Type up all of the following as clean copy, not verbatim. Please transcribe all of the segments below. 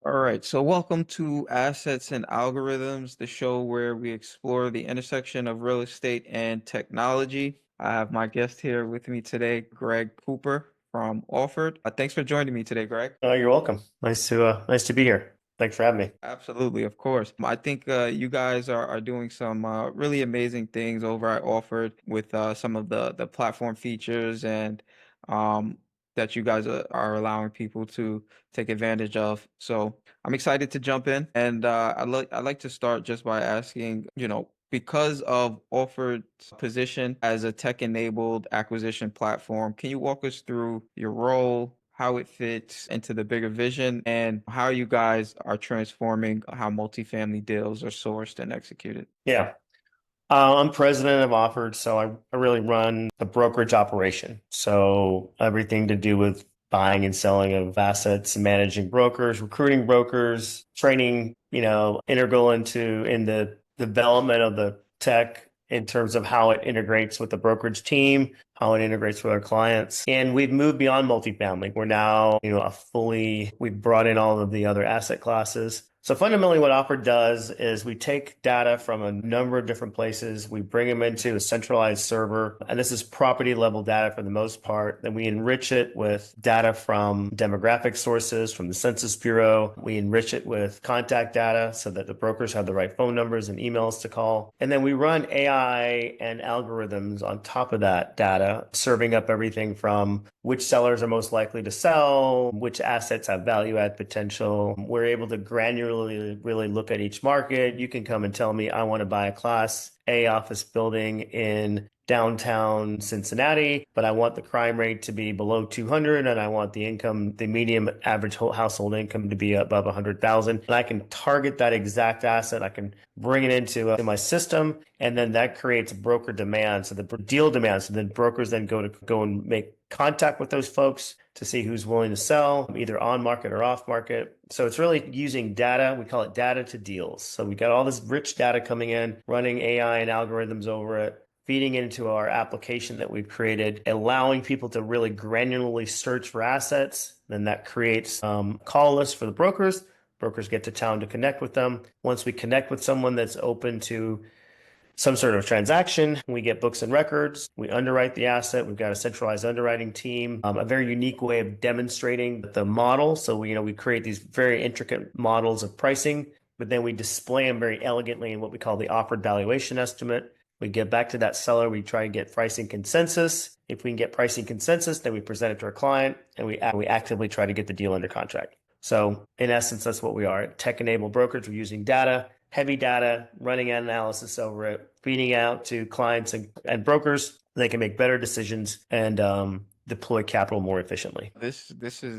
All right, so welcome to Assets and Algorithms, the show where we explore the intersection of real estate and technology. I have my guest here with me today, Greg Cooper from Alford. Thanks for joining me today, Greg. Oh, you're welcome. Nice to be here. Thanks for having me. Absolutely, of course. I think you guys are doing some really amazing things over at Alford with some of the platform features and um, that you guys are allowing people to take advantage of. So I'm excited to jump in, and I'd like to start just by asking, because of Alford's position as a tech-enabled acquisition platform, can you walk us through your role, how it fits into the bigger vision, and how you guys are transforming how multifamily deals are sourced and executed? Yeah. I'm president of Offered, so I really run the brokerage operation. So everything to do with buying and selling of assets, managing brokers, recruiting brokers, training, integral in the development of the tech in terms of how it integrates with the brokerage team, how it integrates with our clients. And we've moved beyond multifamily. We're now, we've brought in all of the other asset classes. So fundamentally, what Offer does is we take data from a number of different places, we bring them into a centralized server, and this is property level data for the most part. Then we enrich it with data from demographic sources, from the Census Bureau. We enrich it with contact data so that the brokers have the right phone numbers and emails to call. And then we run AI and algorithms on top of that data, serving up everything from which sellers are most likely to sell, which assets have value add potential. We're able to granularly really look at each market. You can come and tell me, I want to buy a Class A office building in downtown Cincinnati, but I want the crime rate to be below 200 and I want the median average household income to be above 100,000. And I can target that exact asset. I can bring it into my system, and then that creates broker demand. So the deal demand. So then brokers then go and make contact with those folks to see who's willing to sell, either on market or off market. So it's really using data. We call it data to deals. So we got all this rich data coming in, running AI and algorithms over it, feeding into our application that we've created, allowing people to really granularly search for assets. Then that creates call lists for the brokers. Brokers get to town to connect with them. Once we connect with someone that's open to some sort of transaction, we get books and records, we underwrite the asset. We've got a centralized underwriting team, a very unique way of demonstrating the model. So we create these very intricate models of pricing, but then we display them very elegantly in what we call the offered valuation estimate. We get back to that seller, we try and get pricing consensus. If we can get pricing consensus, then we present it to our client, and we actively try to get the deal under contract. So in essence, that's what we are. Tech-enabled brokerage. We're using data, heavy data, running an analysis over it, feeding out to clients and brokers. They can make better decisions and deploy capital more efficiently. This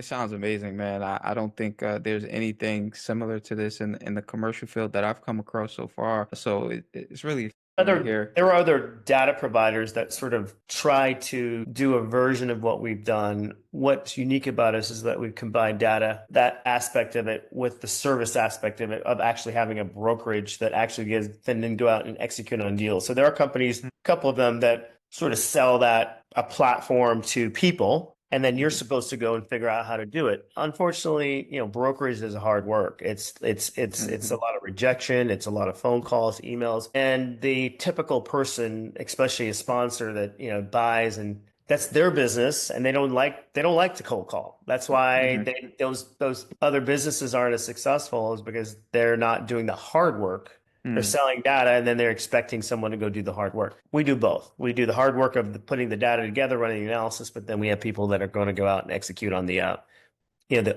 sounds amazing, man. I don't think there's anything similar to this in the commercial field that I've come across so far. So it's really exciting to hear. There are other data providers that sort of try to do a version of what we've done. What's unique about us is that we've combined data, that aspect of it, with the service aspect of it, of actually having a brokerage that actually gives, then go out and execute on deals. So there are companies, a couple of them, that sort of sell a platform to people, and then you're supposed to go and figure out how to do it. Unfortunately, brokerage is hard work. It's a lot of rejection. It's a lot of phone calls, emails, and the typical person, especially a sponsor that buys, and that's their business, and they don't like to cold call. That's why Mhm. those other businesses aren't as successful, is because they're not doing the hard work. They're Mhm. selling data, and then they're expecting someone to go do the hard work. We do both. We do the hard work of putting the data together, running the analysis, but then we have people that are going to go out and execute on the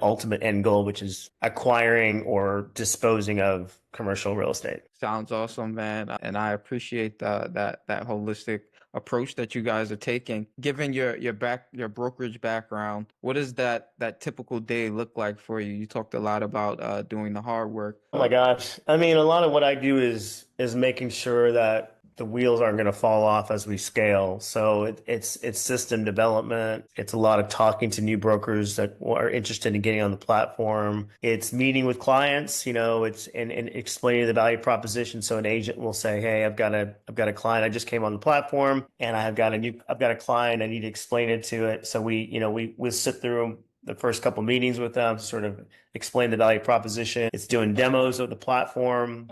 ultimate end goal, which is acquiring or disposing of commercial real estate. Sounds awesome, man. And I appreciate that holistic approach that you guys are taking. Given your brokerage background, what does that typical day look like for you? You talked a lot about doing the hard work. Oh my gosh. I mean, a lot of what I do is making sure that the wheels aren't going to fall off as we scale. So it's system development. It's a lot of talking to new brokers that are interested in getting on the platform. It's meeting with clients, it's and explaining the value proposition. So an agent will say, "Hey, I've got a client. I just came on the platform, and I've got a client. I need to explain it to it." So we sit through the first couple meetings with them to sort of explain the value proposition. It's doing demos of the platform,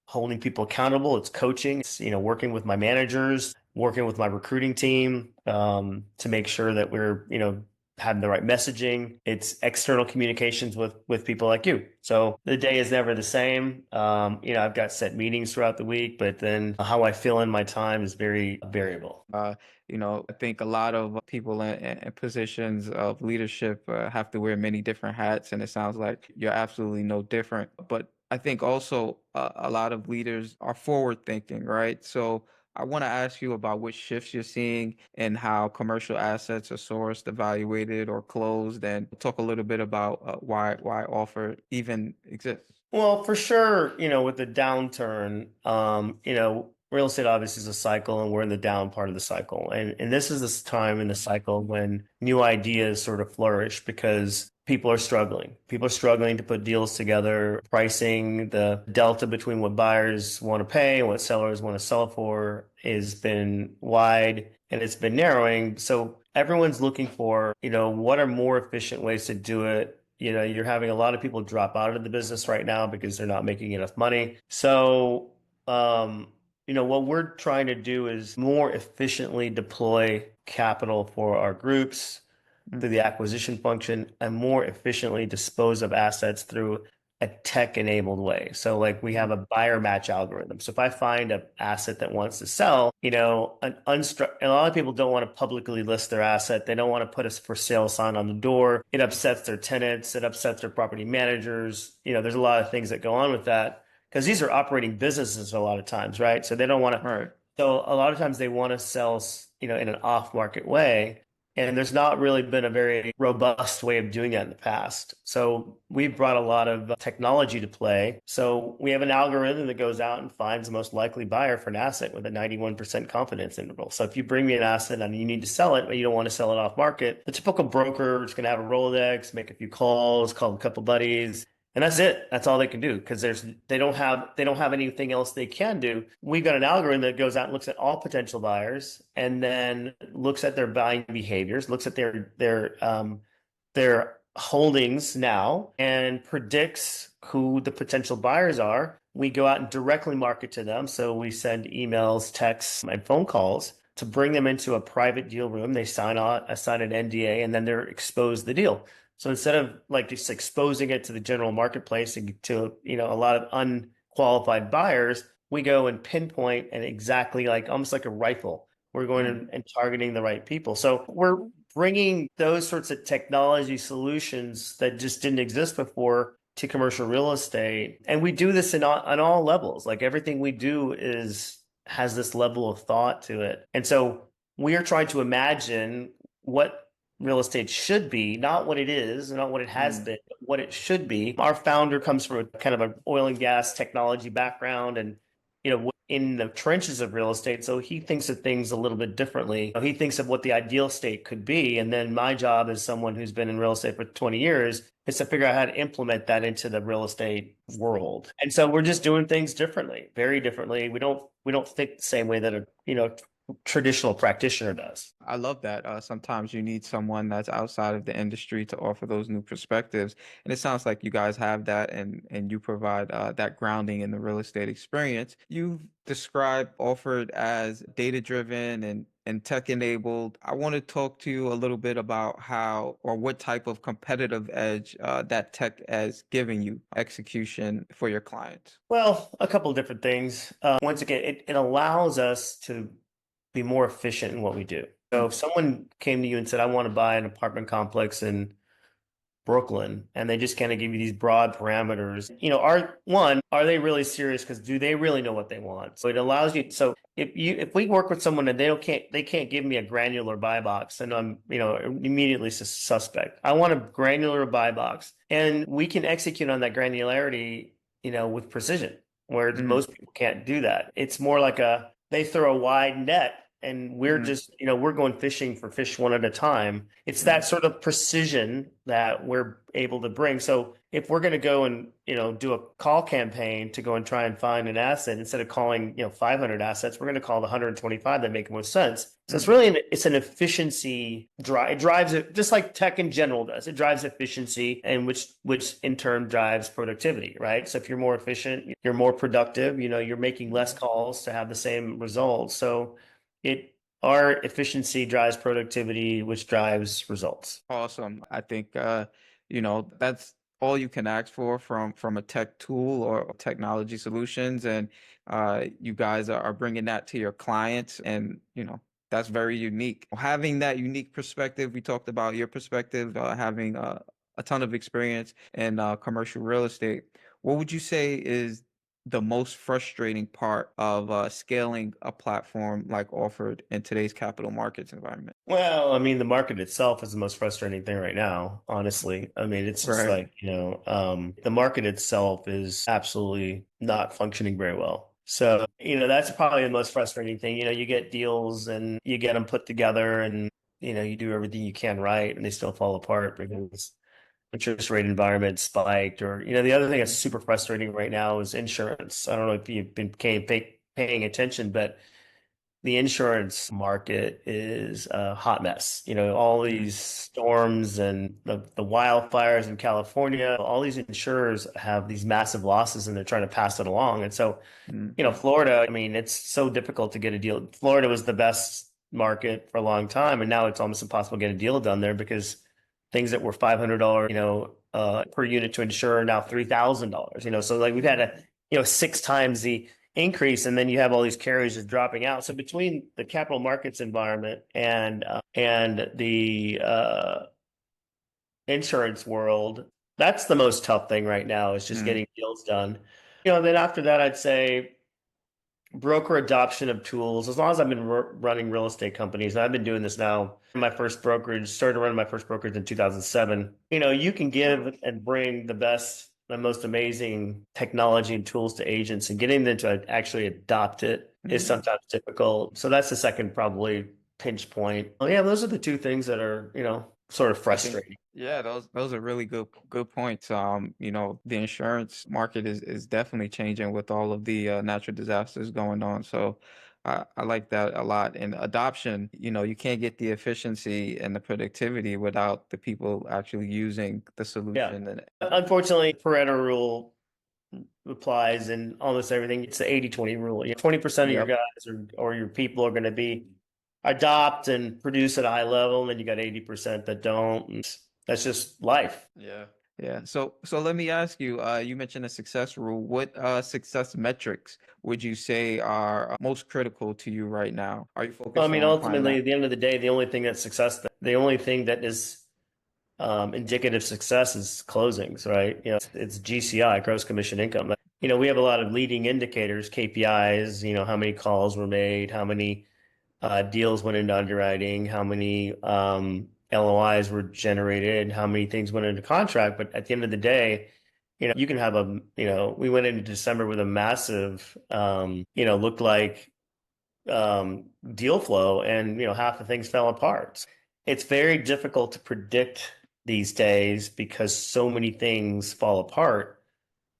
holding people accountable. It's coaching. It's, working with my managers, working with my recruiting team to make sure that we're, having the right messaging. It's external communications with people like you. So the day is never the same. I've got set meetings throughout the week, but then how I fill in my time is very variable. I think a lot of people in positions of leadership have to wear many different hats, and it sounds like you're absolutely no different. But I think also a lot of leaders are forward thinking, right? So I want to ask you about what shifts you're seeing and how commercial assets are sourced, evaluated, or closed, and talk a little bit about why offer even exists. Well, for sure, with the downturn, real estate obviously is a cycle and we're in the down part of the cycle. And this is this time in the cycle when new ideas sort of flourish because people are struggling. People are struggling to put deals together. Pricing, the delta between what buyers want to pay and what sellers want to sell for has been wide and it's been narrowing. So everyone's looking for, what are more efficient ways to do it. You're having a lot of people drop out of the business right now because they're not making enough money. So, what we're trying to do is more efficiently deploy capital for our groups through the acquisition function and more efficiently dispose of assets through a tech-enabled way. So like we have a buyer match algorithm. So if I find an asset that wants to sell, a lot of people don't want to publicly list their asset. They don't want to put a for sale sign on the door. It upsets their tenants. It upsets their property managers. There's a lot of things that go on with that because these are operating businesses a lot of times, right? So they don't want to. Right. So a lot of times they want to sell, in an off-market way. And there's not really been a very robust way of doing that in the past. So we've brought a lot of technology to play. So we have an algorithm that goes out and finds the most likely buyer for an asset with a 91% confidence interval. So if you bring me an asset and you need to sell it, but you don't want to sell it off market, the typical broker is going to have a Rolodex, make a few calls, call a couple buddies, and that's it. That's all they can do because they don't have anything else they can do. We've got an algorithm that goes out and looks at all potential buyers and then looks at their buying behaviors, looks at their holdings now and predicts who the potential buyers are. We go out and directly market to them. So we send emails, texts, and phone calls to bring them into a private deal room. They sign an NDA, and then they're exposed the deal. So instead of like just exposing it to the general marketplace and to, a lot of unqualified buyers, we go and pinpoint and exactly like almost like a rifle. We're going and targeting the right people. So we're bringing those sorts of technology solutions that just didn't exist before to commercial real estate. And we do this on all levels. Like everything we do has this level of thought to it. And so we are trying to imagine what real estate should be, not what it is, not what it has been, but what it should be. Our founder comes from a kind of an oil and gas technology background and, in the trenches of real estate. So he thinks of things a little bit differently. He thinks of what the ideal state could be. And then my job as someone who's been in real estate for 20 years is to figure out how to implement that into the real estate world. And so we're just doing things differently, very differently. We don't think the same way that a, traditional practitioner does. I love that. Sometimes you need someone that's outside of the industry to offer those new perspectives, and it sounds like you guys have that, and you provide that grounding in the real estate experience. You've described offered as data driven and tech enabled. I want to talk to you a little bit about how or what type of competitive edge that tech is giving you execution for your clients. Well, a couple of different things. Once again, it allows us to be more efficient in what we do. So if someone came to you and said, I want to buy an apartment complex in Brooklyn, and they just kind of give you these broad parameters, are they really serious? Because do they really know what they want? So it allows you. So if we work with someone and they can't give me a granular buy box, then I'm, immediately suspect. I want a granular buy box, and we can execute on that granularity, with precision, where most people can't do that. It's more like they throw a wide net and we're just, we're going fishing for fish one at a time. It's that sort of precision that we're able to bring. So if we're going to go and, do a call campaign to go and try and find an asset, instead of calling, 500 assets, we're going to call the 125 that make most sense. So it's Mm, really it's an efficiency drive. It drives it just like tech in general does. It drives efficiency, and which in turn drives productivity, right? So if you're more efficient, you're more productive, you're making less calls to have the same results. So it our efficiency drives productivity, which drives results. awesome. I think that's all you can ask for from a tech tool or technology solutions, and you guys are bringing that to your clients, and that's very unique. Having that unique perspective, we talked about your perspective, having a ton of experience in commercial real estate. What would you say is the most frustrating part of scaling a platform like Offered in today's capital markets environment? Well, I mean, the market itself is the most frustrating thing right now, honestly. I mean, it's just Right. like, the market itself is absolutely not functioning very well. So, that's probably the most frustrating thing. You get deals and you get them put together and, you do everything you can right and they still fall apart because interest rate environment spiked. Or, the other thing that's super frustrating right now is insurance. I don't know if you've been paying attention, but the insurance market is a hot mess. All Mm, these storms and the wildfires in California, all these insurers have these massive losses and they're trying to pass it along. And so, mm, Florida, I mean, it's so difficult to get a deal. Florida was the best market for a long time, and now it's almost impossible to get a deal done there because things that were $500, per unit to insure are now $3,000. So like we've had six times the increase, and then you have all these carriers just dropping out. So between the capital markets environment and the insurance world, that's the most tough thing right now is just mm, getting deals done. Then after that, I'd say broker adoption of tools. As long as I've been running real estate companies, and I've been doing this now. My first brokerage started running my first brokerage in 2007. You can give and bring the best, the most amazing technology and tools to agents, and getting them to actually adopt it is mm. sometimes difficult. So that's the second probably pinch point. Well, yeah, those are the two things that are, sort of I think, frustrating. yeah, those are really good points. The insurance market is definitely changing with all of the natural disasters going on. So I like that a lot. And adoption, you can't get the efficiency and the productivity without the people actually using the Yeah. solution. And Unfortunately, Pareto rule applies in almost everything. It's the 80-20 rule. 20% of your yep. guys or your people are going to be adopt and produce at a high level, and then you got 80% that don't. And that's just life. Yeah. Yeah. So let me ask you, you mentioned a success rule. What success metrics would you say are most critical to you right now? Are you Well, I focused mean, on client ultimately, at the end of the day, the only thing that's success, the only thing that is indicative success is closings, right? It's GCI, gross commission income. We have a lot of leading indicators, KPIs, how many calls were made, how many deals went into underwriting, how many LOIs were generated, how many things went into contract. But at the end of the day, you can have we went into December with a massive, looked like deal flow, and half the things fell apart. It's very difficult to predict these days because so many things fall apart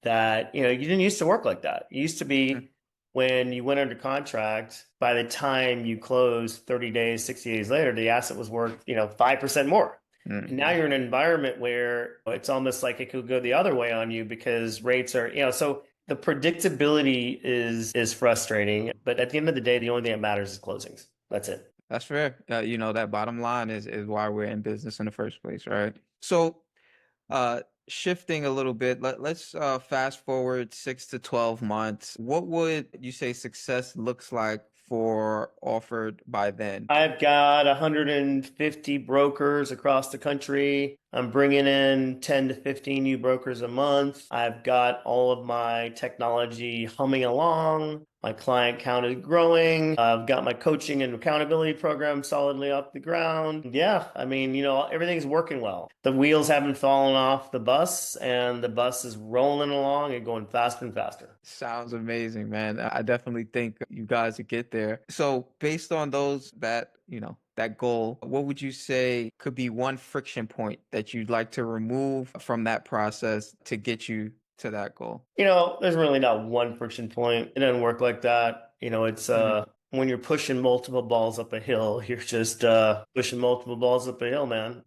that you didn't used to work like that. It used to be when you went under contract, by the time you closed 30 days, 60 days later, the asset was worth 5% more. And now Mm-hmm. you're in an environment where it's almost like it could go the other way on you because rates are, so the predictability is frustrating. But at the end of the day, the only thing that matters is closings. That's it. That's fair. That bottom line is why we're in business in the first place, right? So, shifting a little bit, let's fast forward 6 to 12 months. What would you say success looks like for Offered by then? I've got 150 brokers across the country. I'm bringing in 10 to 15 new brokers a month. I've got all of my technology humming along. My client count is growing. I've got my coaching and accountability program solidly off the ground. Yeah, I mean, everything's working well. The wheels haven't fallen off the bus, and the bus is rolling along and going faster and faster. Sounds amazing, man. I definitely think you guys would get there. So, based on those that, that goal, what would you say could be one friction point that you'd like to remove from that process to get you to that goal? There's really not one friction point. It doesn't work like that. It's Hmm. when you're pushing multiple balls up a hill, you're just pushing multiple balls up a hill, man.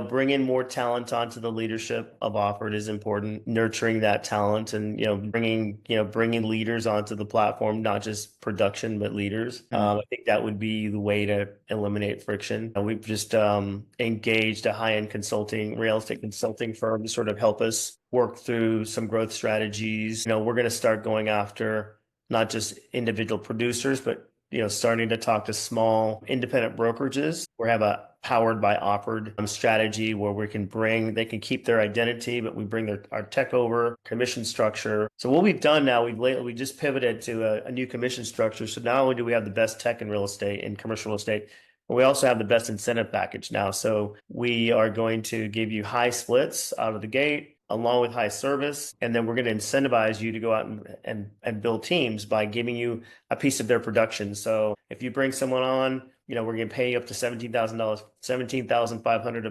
Bringing more talent onto the leadership of Offered is important. Nurturing that talent and bringing leaders onto the platform, not just production but leaders. Hmm. I think that would be the way to eliminate friction. We've just engaged a high-end real estate consulting firm to sort of help us work through some growth strategies. We're going to start going after not just individual producers, but starting to talk to small independent brokerages. We have a powered by offered strategy where they can keep their identity, but we bring our tech over, commission structure. So what we've done now, we just pivoted to a new commission structure. So not only do we have the best tech in real estate and commercial real estate, but we also have the best incentive package now. So we are going to give you high splits out of the gate, along with high service. And then we're going to incentivize you to go out and build teams by giving you a piece of their production. So if you bring someone on, we're going to pay you up to $17,000, 17,500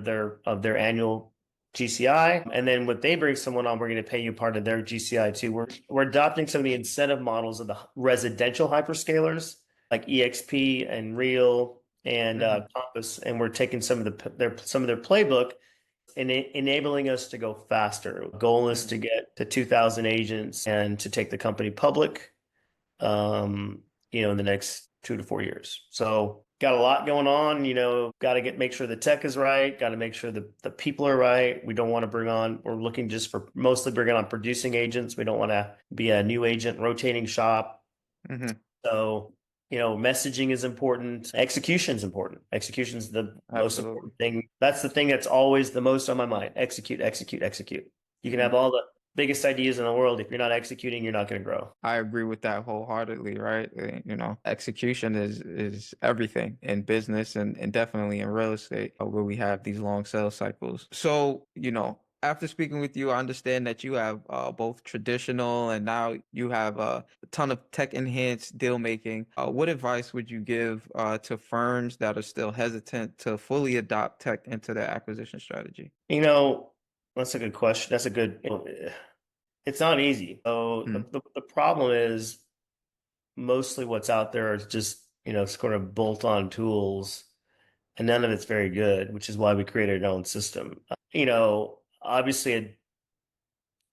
of their annual GCI. And then when they bring someone on, we're going to pay you part of their GCI too. We're adopting some of the incentive models of the residential hyperscalers like EXP and Real and Hmm. Compass, and we're taking some of their playbook and enabling us to go faster. Goal is to Hmm. get to 2,000 agents and to take the company public, in the next 2 to 4 years. So got a lot going on. Got to make sure the tech is right. Got to make sure the people are right. We don't want to we're looking just for mostly bringing on producing agents. We don't want to be a new agent rotating shop. Hmm. So, messaging is important. Execution is important. Execution is the most Absolutely. important thing. That's the thing that's always the most on my mind. Execute, execute, execute. You can Hmm. have all the biggest ideas in the world. If you're not executing, you're not going to grow. I agree with that wholeheartedly, right? Execution is everything in business and definitely in real estate, where we have these long sales cycles. So, after speaking with you, I understand that you have both traditional and now you have a ton of tech enhanced deal making. What advice would you give to firms that are still hesitant to fully adopt tech into their acquisition strategy? You know, that's a good question. It's not easy. So Hmm. the problem is mostly what's out there is just, sort of bolt-on tools, and none of it's very good, which is why we created our own system. Obviously,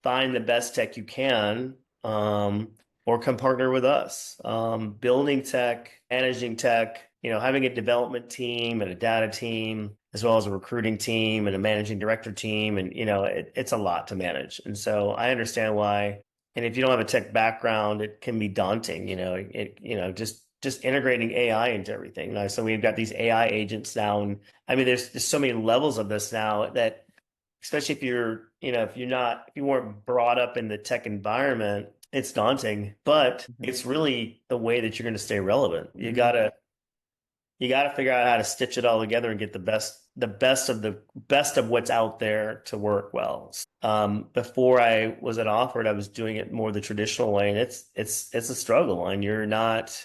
find the best tech you can, or come partner with us. Building tech, managing tech, having a development team and a data team, as well as a recruiting team and a managing director team. And, it's a lot to manage. And so I understand why. And if you don't have a tech background, it can be daunting, just integrating AI into everything. So we've got these AI agents now. And I mean, there's so many levels of this now that especially if you weren't brought up in the tech environment, it's daunting, but Hmm. it's really the way that you're going to stay relevant. Hmm. You gotta figure out how to stitch it all together and get the best of what's out there to work well. Before I was at Offered, I was doing it more the traditional way, and it's a struggle, and you're not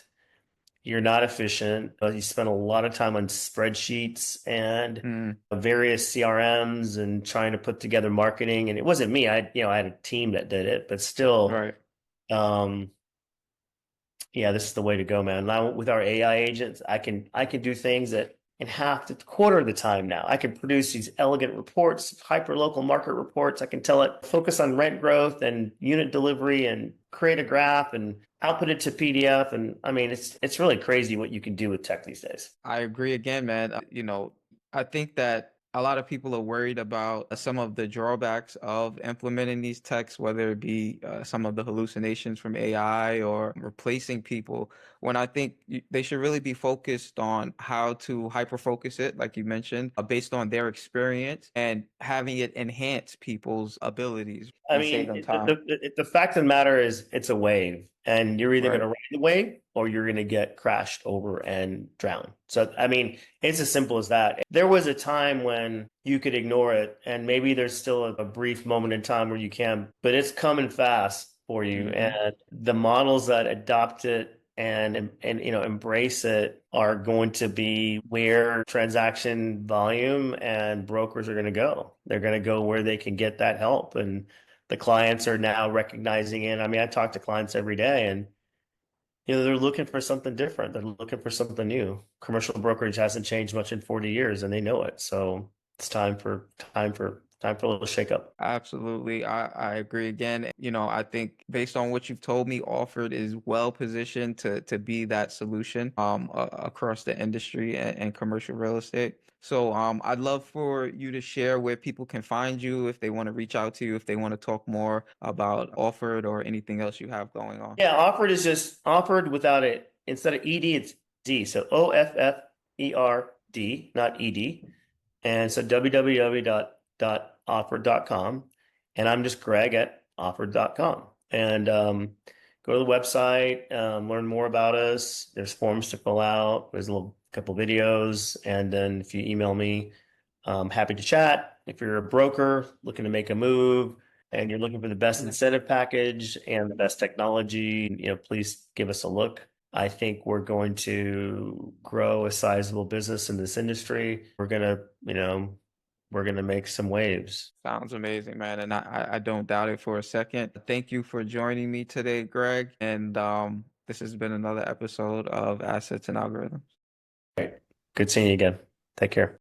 efficient. You spend a lot of time on spreadsheets and Hmm. various CRMs and trying to put together marketing. And it wasn't me. I had a team that did it, but still, Right. um, yeah, this is the way to go, man. Now with our AI agents, I can do things that in half to quarter of the time now. I can produce these elegant reports, hyper local market reports. I can tell it focus on rent growth and unit delivery and create a graph and output it to PDF. And I mean, it's really crazy what you can do with tech these days. I agree again, man. I think that a lot of people are worried about some of the drawbacks of implementing these techs, whether it be some of the hallucinations from AI or replacing people, when I think they should really be focused on how to hyper focus it, like you mentioned, based on their experience and having it enhance people's abilities I and save mean, them time. the fact of the matter is it's a wave, and you're either going Right. to ride the wave or you're going to get crashed over and drown. So, I mean, it's as simple as that. There was a time when you could ignore it, and maybe there's still a brief moment in time where you can, but it's coming fast for you. Hmm. And the models that adopt it and embrace it are going to be where transaction volume and brokers are going to go. They're going to go where they can get that help, and the clients are now recognizing it. I mean, I talk to clients every day, and they're looking for something different. They're looking for something new. Commercial brokerage hasn't changed much in 40 years, and they know it. So it's time for a little shakeup. Absolutely. I agree again. I think based on what you've told me, Offered is well positioned to be that solution across the industry and commercial real estate. So I'd love for you to share where people can find you if they want to reach out to you, if they want to talk more about Offered or anything else you have going on. Yeah, offered is just offered without it. Instead of ed, it's d. So OFFERD, not ed. And so www.offered.com. And I'm just Greg at offered.com. And go to the website, learn more about us. There's forms to fill out. There's a little couple videos. And then if you email me, I'm happy to chat. If you're a broker looking to make a move and you're looking for the best incentive package and the best technology, please give us a look. I think we're going to grow a sizable business in this industry. We're gonna make some waves. Sounds amazing, man. And I don't doubt it for a second. Thank you for joining me today, Greg. And this has been another episode of Assets and Algorithms. Right. Good seeing you again. Take care.